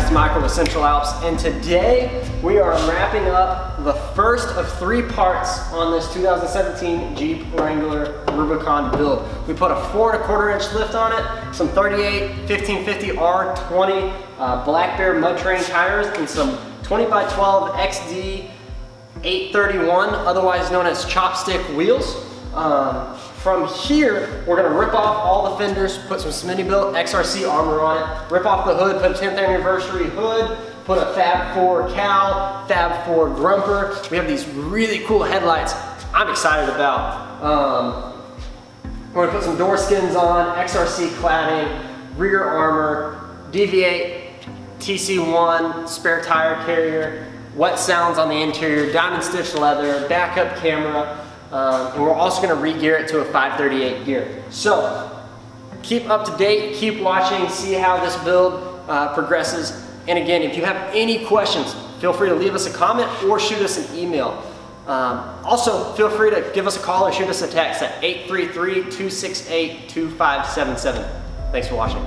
it's Michael with Central Alps, and today we are wrapping up the first of 3 parts on this 2017 Jeep Wrangler Rubicon build. We put a 4 1/4 inch lift on it, some 38 1550 R20 BlackBear mud terrain tires, and some 20x12 XD 831, otherwise known as Chopstick wheels. From here, we're gonna rip off all the fenders, put some Smittybilt XRC armor on it, rip off the hood, put a 10th anniversary hood, put a Fab 4 cowl, Fab 4 grumper. We have these really cool headlights I'm excited about. We're gonna put some door skins on, XRC cladding, rear armor, DV8, TC1, spare tire carrier, wet sounds on the interior, diamond stitched leather, backup camera, and we're also going to re-gear it to a 538 gear. So keep up to date, keep watching, see how this build progresses. And again, if you have any questions, feel free to leave us a comment or shoot us an email. Also, feel free to give us a call or shoot us a text at 833-268-2577. Thanks for watching.